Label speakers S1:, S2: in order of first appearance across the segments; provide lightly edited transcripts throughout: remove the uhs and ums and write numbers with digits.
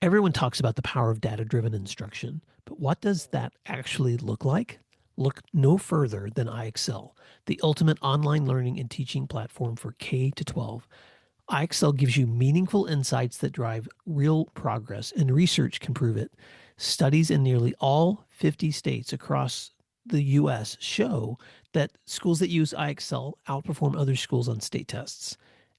S1: Everyone talks about the power of data-driven instruction, but what does that actually look like? Look no further than iExcel, the ultimate online learning and teaching platform for K to 12. iExcel gives you meaningful insights that drive real progress, and research can prove it. Studies in nearly all 50 states across the US show that schools that use iExcel outperform other schools on state tests.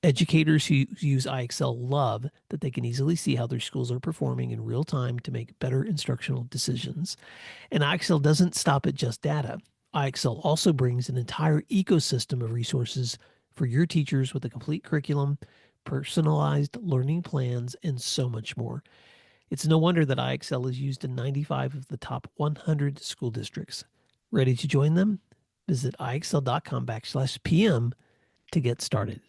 S1: Educators who use iExcel love that they can easily see how their schools are performing in real time to make better instructional decisions. And iExcel doesn't stop at just data. iExcel also brings an entire ecosystem of resources for your teachers with a complete curriculum, personalized learning plans, and so much more. It's no wonder that iExcel is used in 95 of the top 100 school districts. Ready to join them? Visit iexcel.com/PM to get started.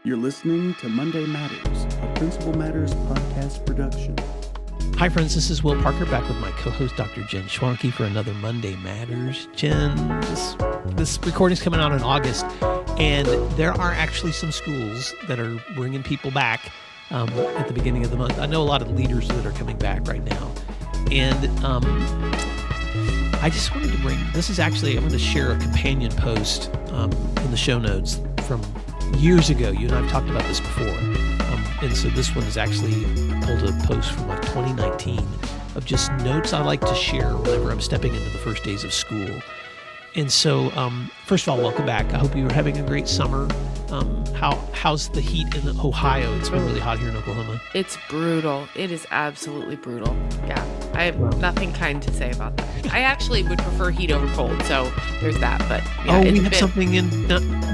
S2: You're listening to Monday Matters, a Principal Matters podcast production.
S1: Hi, friends. This is Will Parker back with my co-host, Dr. Jen Schwanke, for another Monday Matters. Jen, this recording is coming out in August, and there are actually some schools that are bringing people back at the beginning of the month. I know a lot of leaders that are coming back right now, and I just wanted to I'm going to share a companion post in the show notes from years ago. You and I have talked about this before. And so this one is actually pulled a post from like 2019 of just notes I like to share whenever I'm stepping into the first days of school. And so, first of all, welcome back. I hope you were having a great summer. How's the heat in Ohio? It's been really hot here in Oklahoma.
S3: It's brutal. It is absolutely brutal. Yeah. I have nothing kind to say about that. I actually would prefer heat over cold, so there's that. But yeah,
S1: we have something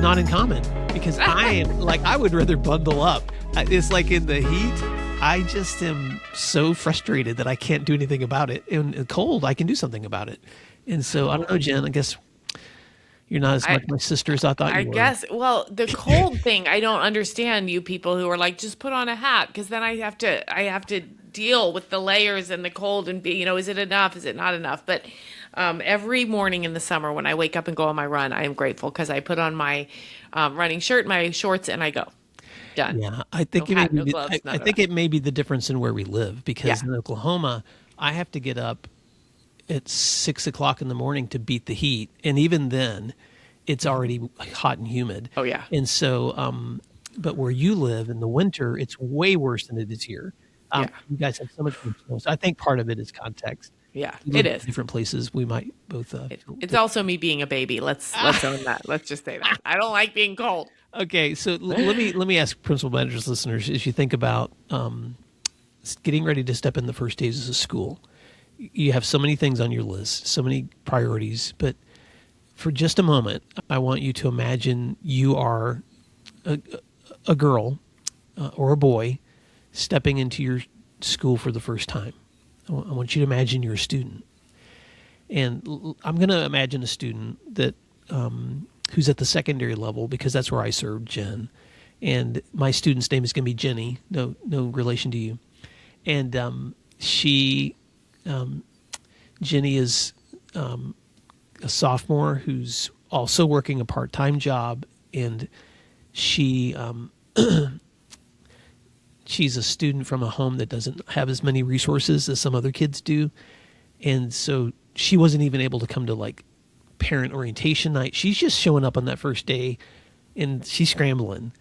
S1: not in common, because I would rather bundle up. It's like in the heat, I just am so frustrated that I can't do anything about it. In the cold, I can do something about it. And so, I don't know, Jen, I guess you're not as much my sister as I thought you were.
S3: I guess, well, the cold thing, I don't understand you people who are like, just put on a hat, because then I have to deal with the layers and the cold and be, is it enough? Is it not enough? But every morning in the summer when I wake up and go on my run, I am grateful because I put on my running shirt, my shorts, and I go. Done.
S1: Yeah, I think it may be the difference in where we live, because in Oklahoma, I have to get up at 6 o'clock in the morning to beat the heat, and even then, it's already hot and humid.
S3: Oh yeah.
S1: And so, but where you live in the winter, it's way worse than it is here. You guys have so much more snow. So I think part of it is context.
S3: Yeah, it is.
S1: Different places, we might both.
S3: It's also me being a baby. Let's own that. Let's just say that. I don't like being cold.
S1: Okay, so let me ask Principal Managers listeners, as you think about getting ready to step in the first days of school, you have so many things on your list, so many priorities, but for just a moment, I want you to imagine you are a girl or a boy stepping into your school for the first time. I want you to imagine you're a student. And I'm going to imagine a student that who's at the secondary level, because that's where I served, Jen. And my student's name is going to be Jenny, no relation to you. And Jenny is a sophomore who's also working a part-time job, and she's a student from a home that doesn't have as many resources as some other kids do. And so she wasn't even able to come to like parent orientation night. She's just showing up on that first day, and she's scrambling.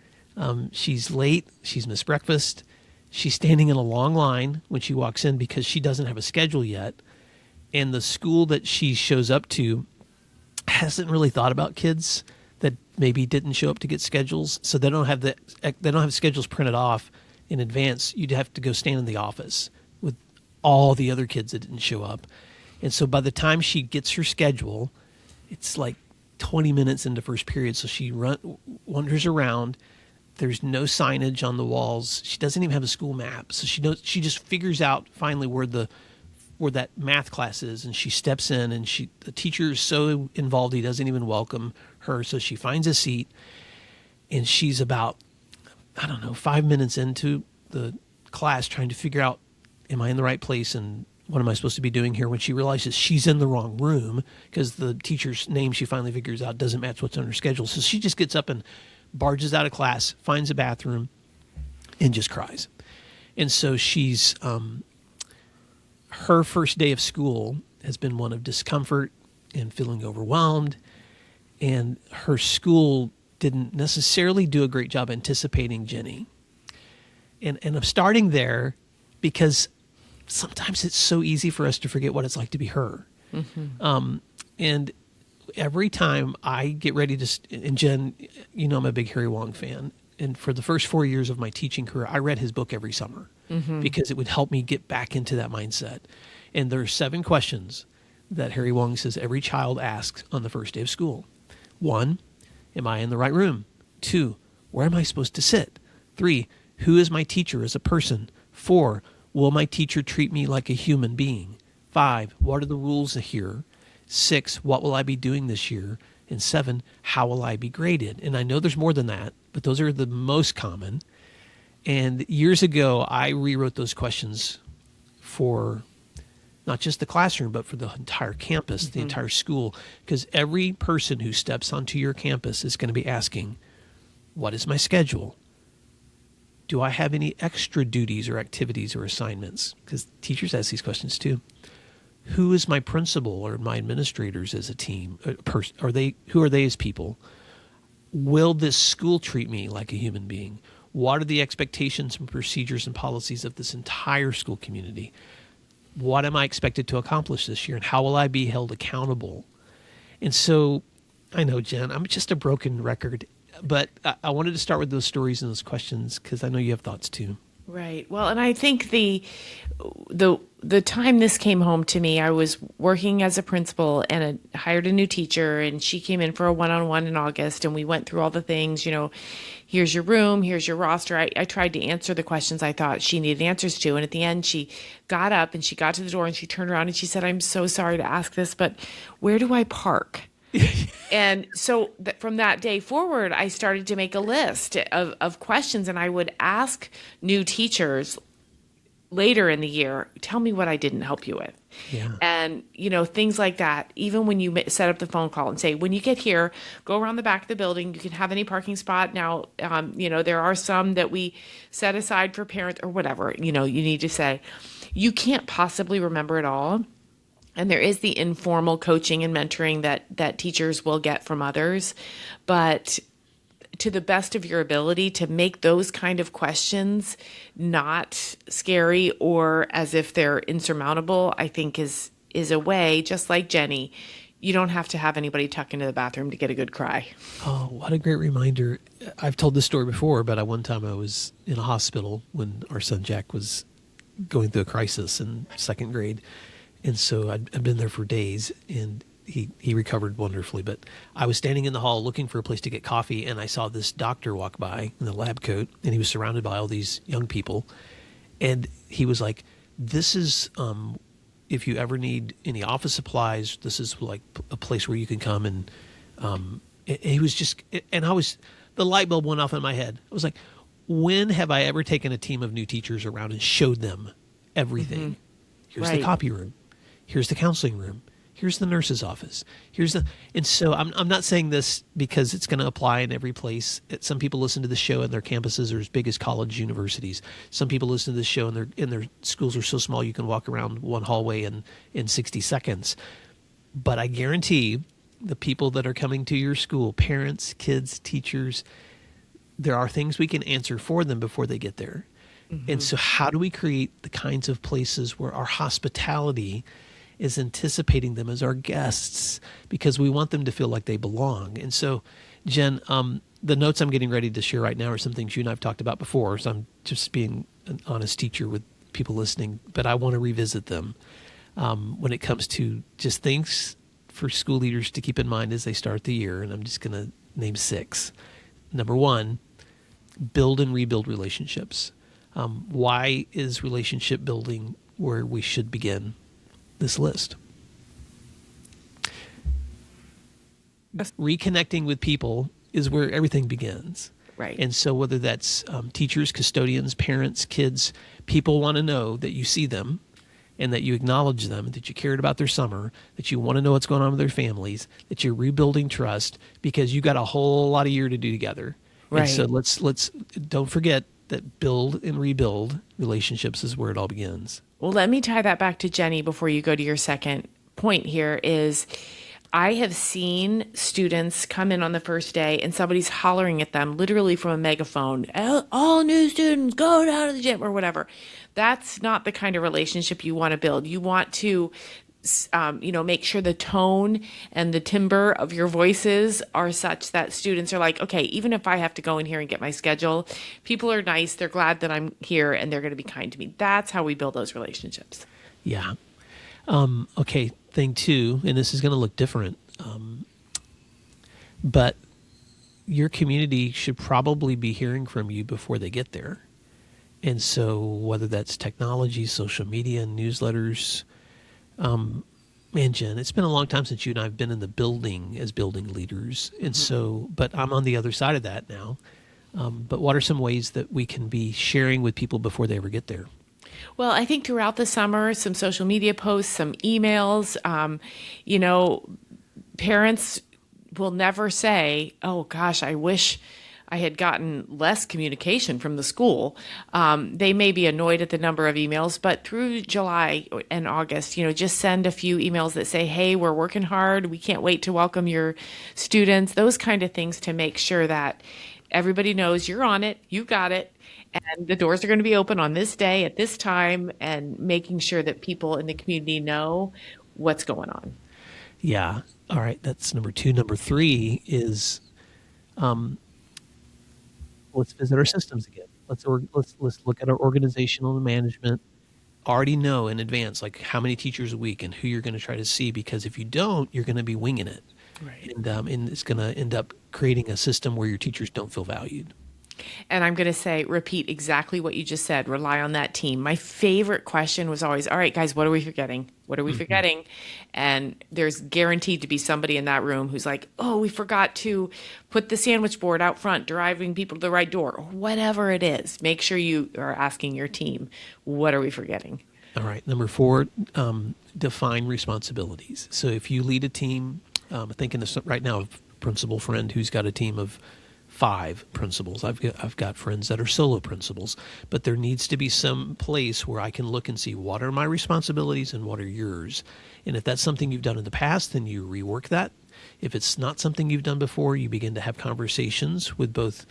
S1: She's late. She's missed breakfast. She's standing in a long line when she walks in because she doesn't have a schedule yet. And the school that she shows up to hasn't really thought about kids that maybe didn't show up to get schedules. So they don't have schedules printed off in advance. You'd have to go stand in the office with all the other kids that didn't show up. And so by the time she gets her schedule, it's like 20 minutes into first period. So she wanders around. There's no signage on the walls. She doesn't even have a school map. So she just figures out finally where that math class is, and she steps in, and the teacher is so involved he doesn't even welcome her. So she finds a seat, and she's about, 5 minutes into the class trying to figure out, am I in the right place, and what am I supposed to be doing here, when she realizes she's in the wrong room because the teacher's name she finally figures out doesn't match what's on her schedule. So she just gets up and barges out of class, finds a bathroom, and just cries. And so her first day of school has been one of discomfort and feeling overwhelmed. And her school didn't necessarily do a great job anticipating Jenny. And I'm starting there because sometimes it's so easy for us to forget what it's like to be her. And every time I get ready to, and Jen, I'm a big Harry Wong fan. And for the first 4 years of my teaching career, I read his book every summer because it would help me get back into that mindset. And there are 7 questions that Harry Wong says every child asks on the first day of school. 1, am I in the right room? 2, where am I supposed to sit? 3, who is my teacher as a person? 4, will my teacher treat me like a human being? 5, what are the rules here? 6, what will I be doing this year? And 7, how will I be graded? And I know there's more than that, but those are the most common. And years ago, I rewrote those questions for not just the classroom, but for the entire campus, the entire school, because every person who steps onto your campus is going to be asking, what is my schedule? Do I have any extra duties or activities or assignments? Because teachers ask these questions too. Who is my principal or my administrators as a team? Who are they as people? Will this school treat me like a human being? What are the expectations and procedures and policies of this entire school community? What am I expected to accomplish this year? And how will I be held accountable? And so I know, Jen, I'm just a broken record, but I wanted to start with those stories and those questions because I know you have thoughts too.
S3: Right. Well, and I think the time this came home to me, I was working as a principal and hired a new teacher, and she came in for a one-on-one in August, and we went through all the things, here's your room, here's your roster. I tried to answer the questions I thought she needed answers to, and at the end she got up and she got to the door and she turned around and she said, I'm so sorry to ask this, but where do I park? And so from that day forward, I started to make a list of questions, and I would ask new teachers later in the year, tell me what I didn't help you with.
S1: Yeah.
S3: And, things like that. Even when you set up the phone call and say, when you get here, go around the back of the building. You can have any parking spot. Now, there are some that we set aside for parents or whatever, you need to say. You can't possibly remember it all. And there is the informal coaching and mentoring that teachers will get from others. But to the best of your ability to make those kind of questions not scary or as if they're insurmountable, I think is a way, just like Jenny, you don't have to have anybody tuck into the bathroom to get a good cry.
S1: Oh, what a great reminder. I've told this story before, but one time I was in a hospital when our son Jack was going through a crisis in 2nd grade. And so I'd been there for days, and he recovered wonderfully. But I was standing in the hall looking for a place to get coffee, and I saw this doctor walk by in a lab coat, and he was surrounded by all these young people. And he was like, this is, if you ever need any office supplies, this is like a place where you can come. And he was just, and the light bulb went off in my head. I was like, when have I ever taken a team of new teachers around and showed them everything? Here's the copy room. Here's the counseling room. Here's the nurse's office. And so I'm not saying this because it's going to apply in every place. Some people listen to the show and their campuses are as big as college universities. Some people listen to the show and their schools are so small you can walk around one hallway in 60 seconds. But I guarantee the people that are coming to your school, parents, kids, teachers, there are things we can answer for them before they get there. And so how do we create the kinds of places where our hospitality is anticipating them as our guests because we want them to feel like they belong? And so, Jen, the notes I'm getting ready to share right now are some things you and I've talked about before, so I'm just being an honest teacher with people listening, but I want to revisit them when it comes to just things for school leaders to keep in mind as they start the year, and I'm just going to name 6. Number 1, build and rebuild relationships. Why is relationship building where we should begin this list? Reconnecting with people is where everything begins.
S3: Right.
S1: And so whether that's teachers, custodians, parents, kids, people want to know that you see them and that you acknowledge them, that you cared about their summer, that you want to know what's going on with their families, that you're rebuilding trust because you got a whole lot of year to do together.
S3: Right.
S1: And so let's don't forget that build and rebuild relationships is where it all begins.
S3: Well, let me tie that back to Jenny before you go to your second point here is I have seen students come in on the first day and somebody's hollering at them literally from a megaphone, all new students go down to the gym or whatever. That's not the kind of relationship you want to build. You want to make sure the tone and the timbre of your voices are such that students are like, okay, even if I have to go in here and get my schedule, people are nice. They're glad that I'm here and they're going to be kind to me. That's how we build those relationships.
S1: Yeah. Okay. Thing two, and this is going to look different, but your community should probably be hearing from you before they get there. And so whether that's technology, social media, newsletters, man, Jen, it's been a long time since you and I have been in the building as building leaders. And so, but I'm on the other side of that now. But what are some ways that we can be sharing with people before they ever get there?
S3: Well, I think throughout the summer, some social media posts, some emails, parents will never say, oh gosh, I wish I had gotten less communication from the school. They may be annoyed at the number of emails, but through July and August, just send a few emails that say, hey, we're working hard. We can't wait to welcome your students, those kind of things to make sure that everybody knows you're on it, you got it, and the doors are going to be open on this day at this time, and making sure that people in the community know what's going on.
S1: Yeah. All right. That's number two. Number three is let's visit our systems again. Let's look at our organizational and management. Already know in advance, like how many teachers a week and who you're going to try to see, because if you don't, you're going to be winging it.
S3: Right.
S1: And it's going to end up creating a system where your teachers don't feel valued.
S3: And I'm going to say, repeat exactly what you just said. Rely on that team. My favorite question was always, all right, guys, what are we forgetting? What are we forgetting? And there's guaranteed to be somebody in that room who's like, oh, we forgot to put the sandwich board out front, driving people to the right door, or whatever it is. Make sure you are asking your team, what are we forgetting?
S1: All right. Number four, define responsibilities. So if you lead a team, I'm thinking this right now of a principal friend who's got a team of 5 principals. I've got friends that are solo principals, but there needs to be some place where I can look and see what are my responsibilities and what are yours. And if that's something you've done in the past, then you rework that. If it's not something you've done before, you begin to have conversations with both.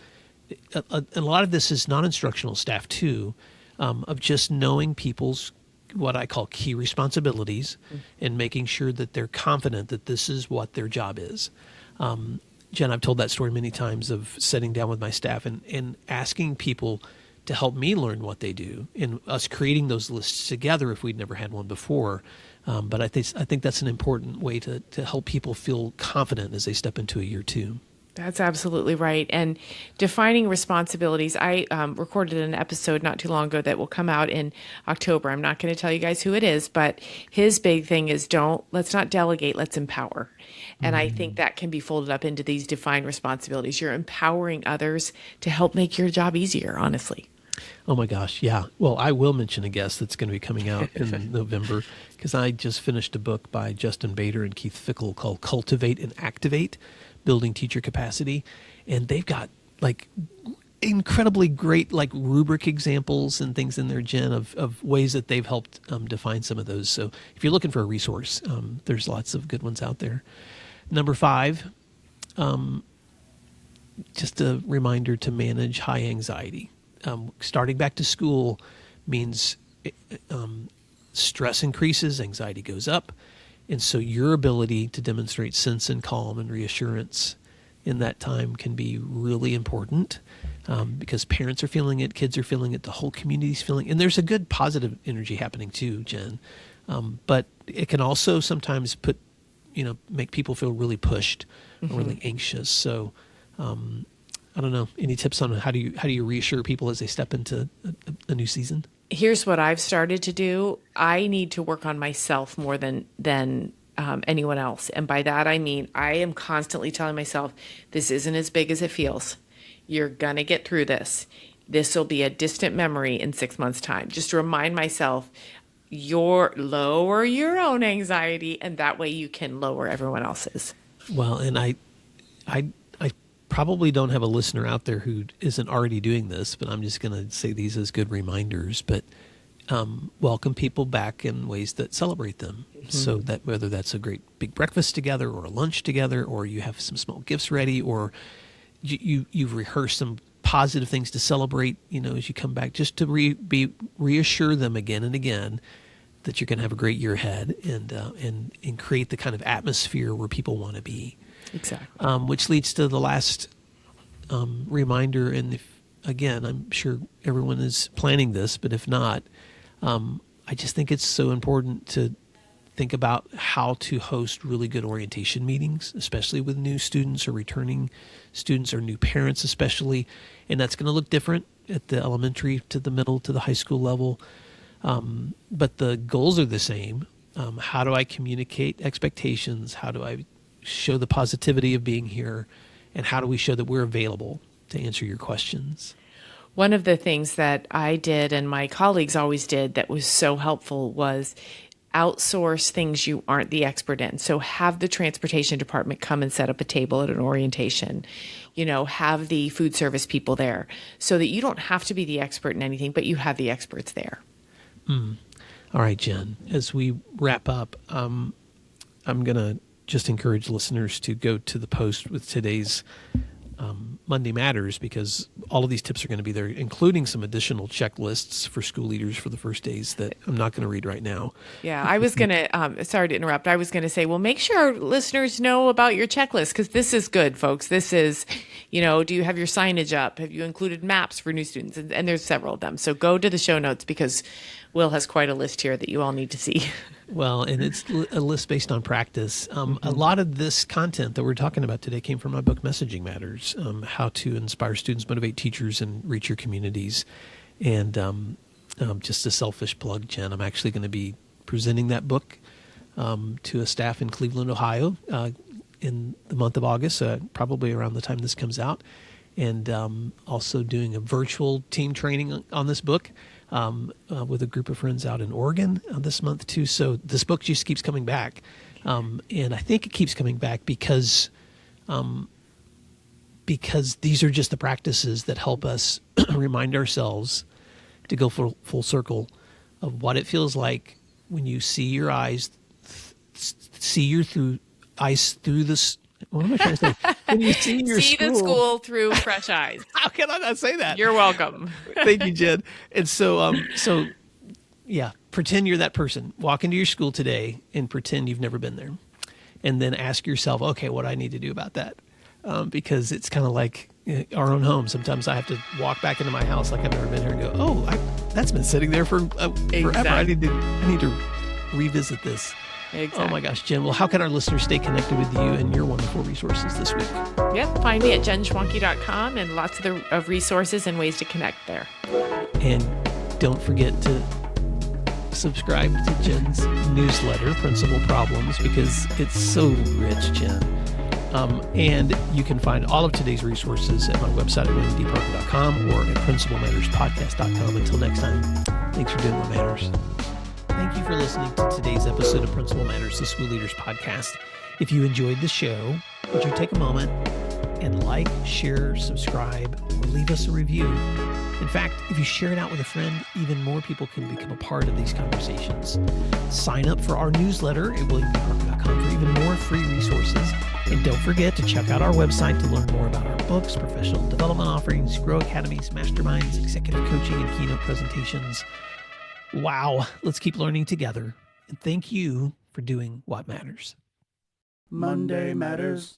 S1: A lot of this is non-instructional staff too, of just knowing people's what I call key responsibilities and making sure that they're confident that this is what their job is. Jen, I've told that story many times of sitting down with my staff and asking people to help me learn what they do, and us creating those lists together if we'd never had one before. But I think that's an important way to help people feel confident as they step into a year 2.
S3: That's absolutely right. And defining responsibilities, I recorded an episode not too long ago that will come out in October. I'm not going to tell you guys who it is, but his big thing is let's not delegate, let's empower. And I think that can be folded up into these defined responsibilities. You're empowering others to help make your job easier, honestly.
S1: Oh my gosh, yeah. Well, I will mention a guest that's going to be coming out in November, because I just finished a book by Justin Bader and Keith Fickle called Cultivate and Activate, Building Teacher Capacity. And they've got like incredibly great like rubric examples and things in there, Jen, of ways that they've helped define some of those. So if you're looking for a resource, there's lots of good ones out there. Number 5, just a reminder to manage high anxiety. Starting back to school means stress increases, anxiety goes up. And so your ability to demonstrate sense and calm and reassurance in that time can be really important, because parents are feeling it, kids are feeling it, the whole community's feeling it. And there's a good positive energy happening too, Jen. But it can also sometimes make people feel really pushed or really anxious. So I don't know. Any tips on how do you reassure people as they step into a new season?
S3: Here's what I've started to do. I need to work on myself more than anyone else. And by that, I mean, I am constantly telling myself, this isn't as big as it feels. You're going to get through this. This will be a distant memory in 6 months' time. Just to remind myself, lower your own anxiety, and that way you can lower everyone else's.
S1: Well, and I probably don't have a listener out there who isn't already doing this, but I'm just going to say these as good reminders. But welcome people back in ways that celebrate them. So that whether that's a great big breakfast together or a lunch together, or you have some small gifts ready, or you've rehearsed some positive things to celebrate, as you come back, just to reassure them again and again that you're going to have a great year ahead, and create the kind of atmosphere where people want to be.
S3: Exactly.
S1: Which leads to the last reminder. And again, I'm sure everyone is planning this, but if not, I just think it's so important to think about how to host really good orientation meetings, especially with new students or returning students or new parents especially. And that's going to look different at the elementary to the middle to the high school level. But the goals are the same. How do I communicate expectations? How do I show the positivity of being here? And how do we show that we're available to answer your questions?
S3: One of the things that I did and my colleagues always did that was so helpful was outsource things you aren't the expert in. So have the transportation department come and set up a table at an orientation, have the food service people there so that you don't have to be the expert in anything, but you have the experts there.
S1: All right, Jen, as we wrap up, I'm going to just encourage listeners to go to the post with today's Monday Matters, because all of these tips are going to be there, including some additional checklists for school leaders for the first days that I'm not going to read right now.
S3: Yeah, I was going to, sorry to interrupt. I was going to say, well, make sure our listeners know about your checklist, because this is good, folks. This is, do you have your signage up? Have you included maps for new students? And there's several of them. So go to the show notes, because Will has quite a list here that you all need to see.
S1: Well, and it's a list based on practice. A lot of this content that we're talking about today came from my book, Messaging Matters, How to Inspire Students, Motivate Teachers, and Reach Your Communities. And just a selfish plug, Jen, I'm actually going to be presenting that book to a staff in Cleveland, Ohio in the month of August, probably around the time this comes out. And also doing a virtual team training on this book. With a group of friends out in Oregon this month too. So this book just keeps coming back. And I think it keeps coming back because these are just the practices that help us remind ourselves to go full circle of what it feels like when you see your eyes, eyes through this. What am I trying to say? When you see your
S3: the school through fresh eyes.
S1: How can I not say that?
S3: You're welcome.
S1: Thank you, Jen. And so, pretend you're that person. Walk into your school today and pretend you've never been there. And then ask yourself, okay, what do I need to do about that? Because it's kind of like our own home. Sometimes I have to walk back into my house like I've never been here and go, that's been sitting there for forever. I need to revisit this.
S3: Exactly.
S1: Oh my gosh, Jen. Well, how can our listeners stay connected with you and your wonderful resources this week?
S3: Yep. Find me at jenschwanke.com and lots of resources and ways to connect there.
S1: And don't forget to subscribe to Jen's newsletter, Principal Problems, because it's so rich, Jen. And you can find all of today's resources at my website at williamdparker.com or at principalmatterspodcast.com. Until next time, thanks for doing what matters. Thank you for listening to today's episode of Principal Matters, the School Leaders Podcast. If you enjoyed the show, would you take a moment and like, share, subscribe, or leave us a review? In fact, if you share it out with a friend, even more people can become a part of these conversations. Sign up for our newsletter at williamdparker.com for even more free resources. And don't forget to check out our website to learn more about our books, professional development offerings, Grow Academies, masterminds, executive coaching, and keynote presentations. Wow, let's keep learning together. And thank you for doing what matters.
S2: Monday Matters.